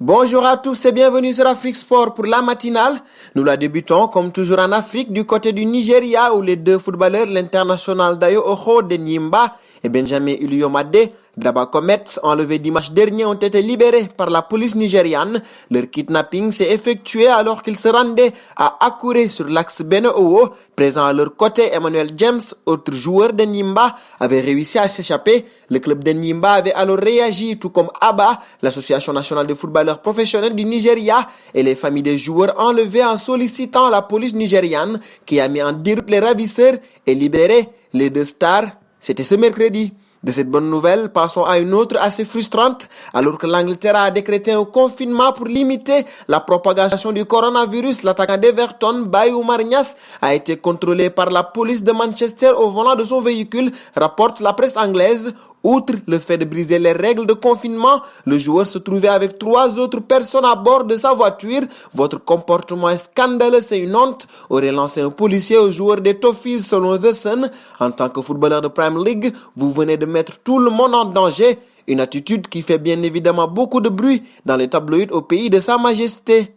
Bonjour à tous et bienvenue sur Afrique Sport pour la matinale. Nous la débutons comme toujours en Afrique du côté du Nigeria où les deux footballeurs, l'international Dayo Ojo de Nyimba et Benjamin Uliyomade Daba Comets, enlevés dimanche dernier, ont été libérés par la police nigériane. Leur kidnapping s'est effectué alors qu'ils se rendaient à Akure sur l'axe Beno-Owo. Présent à leur côté, Emmanuel James, autre joueur de Nyimba, avait réussi à s'échapper. Le club de Nyimba avait alors réagi, tout comme ABA, l'association nationale des footballeurs professionnels du Nigeria, et les familles des joueurs enlevés en sollicitant la police nigériane qui a mis en déroute les ravisseurs et libéré les deux stars. C'était ce mercredi. De cette bonne nouvelle, passons à une autre assez frustrante. Alors que l'Angleterre a décrété un confinement pour limiter la propagation du coronavirus, l'attaquant d'Everton, Baye Oumar Niasse, a été contrôlé par la police de Manchester au volant de son véhicule, rapporte la presse anglaise. Outre le fait de briser les règles de confinement, le joueur se trouvait avec 3 autres personnes à bord de sa voiture. Votre comportement est scandaleux, c'est une honte, aurait lancé un policier au joueur des Toffees selon The Sun. En tant que footballeur de Premier League, vous venez de mettre tout le monde en danger. Une attitude qui fait bien évidemment beaucoup de bruit dans les tabloïds au pays de Sa Majesté.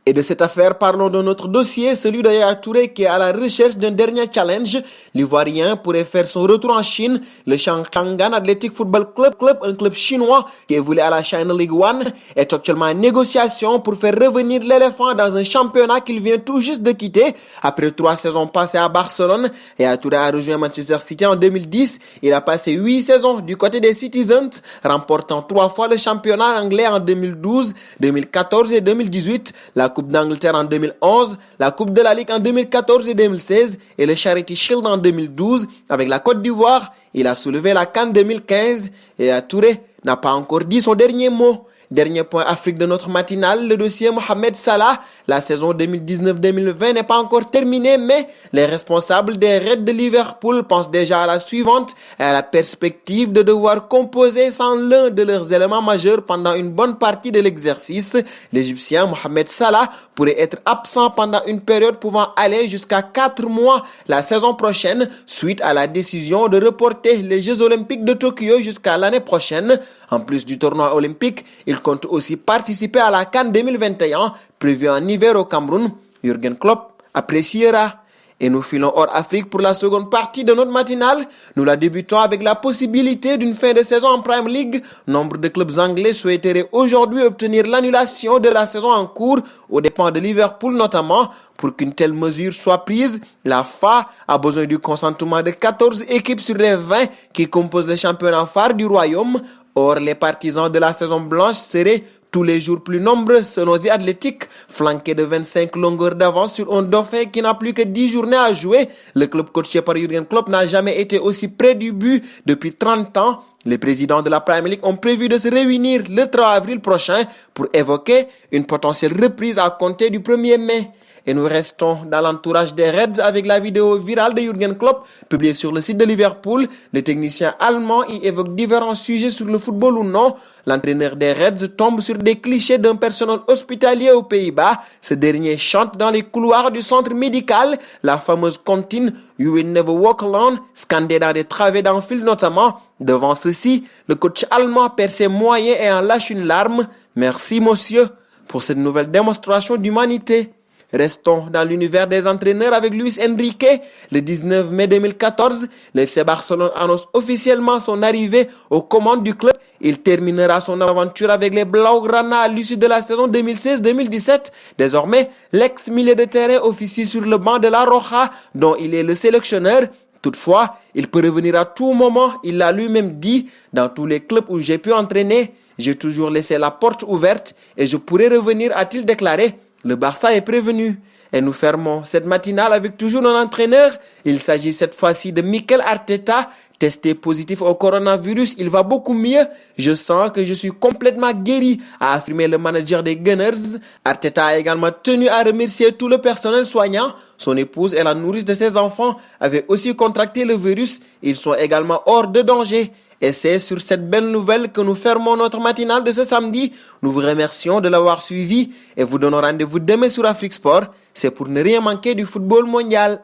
Et de cette affaire, parlons de notre dossier, celui d'Yaya Touré qui est à la recherche d'un dernier challenge. L'Ivoirien pourrait faire son retour en Chine. Le Shanghai Athletic Football Club, un club chinois qui évolue à la China League One, est actuellement en négociation pour faire revenir l'éléphant dans un championnat qu'il vient tout juste de quitter. Après 3 saisons passées à Barcelone, Yaya Touré a rejoint Manchester City en 2010. Il a passé 8 saisons du côté des Citizens, remportant 3 fois le championnat anglais en 2012, 2014 et 2018. La Coupe d'Angleterre en 2011, la Coupe de la Ligue en 2014 et 2016 et le Charity Shield en 2012. Avec la Côte d'Ivoire, il a soulevé la CAN 2015 et Touré n'a pas encore dit son dernier mot. Dernier point Afrique de notre matinale, le dossier Mohamed Salah. La saison 2019-2020 n'est pas encore terminée, mais les responsables des Reds de Liverpool pensent déjà à la suivante et à la perspective de devoir composer sans l'un de leurs éléments majeurs pendant une bonne partie de l'exercice. L'Égyptien Mohamed Salah pourrait être absent pendant une période pouvant aller jusqu'à 4 mois la saison prochaine, suite à la décision de reporter les Jeux Olympiques de Tokyo jusqu'à l'année prochaine. En plus du tournoi olympique, il compte aussi participer à la CAN 2021, prévue en hiver au Cameroun. Jürgen Klopp appréciera. Et nous filons hors Afrique pour la seconde partie de notre matinale. Nous la débutons avec la possibilité d'une fin de saison en Premier League. Nombre de clubs anglais souhaiteraient aujourd'hui obtenir l'annulation de la saison en cours, aux dépens de Liverpool notamment. Pour qu'une telle mesure soit prise, la FA a besoin du consentement de 14 équipes sur les 20 qui composent le championnat phare du royaume. Or, les partisans de la saison blanche seraient tous les jours plus nombreux selon The Athletic, flanqué de 25 longueurs d'avance sur un dauphin qui n'a plus que 10 journées à jouer. Le club coaché par Jürgen Klopp n'a jamais été aussi près du but depuis 30 ans. Les présidents de la Premier League ont prévu de se réunir le 3 avril prochain pour évoquer une potentielle reprise à compter du 1er mai. Et nous restons dans l'entourage des Reds avec la vidéo virale de Jürgen Klopp publiée sur le site de Liverpool. Le technicien allemand y évoque différents sujets sur le football ou non. L'entraîneur des Reds tombe sur des clichés d'un personnel hospitalier aux Pays-Bas. Ce dernier chante dans les couloirs du centre médical la fameuse comptine You Will Never Walk Alone, scandée dans des travées d'enfil notamment. Devant ceci, le coach allemand perd ses moyens et en lâche une larme. Merci monsieur pour cette nouvelle démonstration d'humanité. Restons dans l'univers des entraîneurs avec Luis Enrique. Le 19 mai 2014, le FC Barcelone annonce officiellement son arrivée aux commandes du club. Il terminera son aventure avec les Blaugrana à l'issue de la saison 2016-2017. Désormais, l'ex-milieu de terrain officie sur le banc de la Roja, dont il est le sélectionneur. Toutefois, il peut revenir à tout moment. Il l'a lui-même dit, dans tous les clubs où j'ai pu entraîner, j'ai toujours laissé la porte ouverte et je pourrais revenir, a-t-il déclaré. Le Barça est prévenu. Et nous fermons cette matinale avec toujours un entraîneur. Il s'agit cette fois-ci de Mikel Arteta, testé positif au coronavirus. Il va beaucoup mieux. Je sens que je suis complètement guéri, a affirmé le manager des Gunners. Arteta a également tenu à remercier tout le personnel soignant. Son épouse et la nourrice de ses enfants avaient aussi contracté le virus. Ils sont également hors de danger. Et c'est sur cette belle nouvelle que nous fermons notre matinale de ce samedi. Nous vous remercions de l'avoir suivi et vous donnons rendez-vous demain sur Afrique Sport. C'est pour ne rien manquer du football mondial.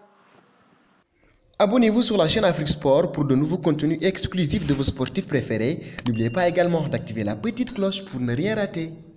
Abonnez-vous sur la chaîne Afrique Sport pour de nouveaux contenus exclusifs de vos sportifs préférés. N'oubliez pas également d'activer la petite cloche pour ne rien rater.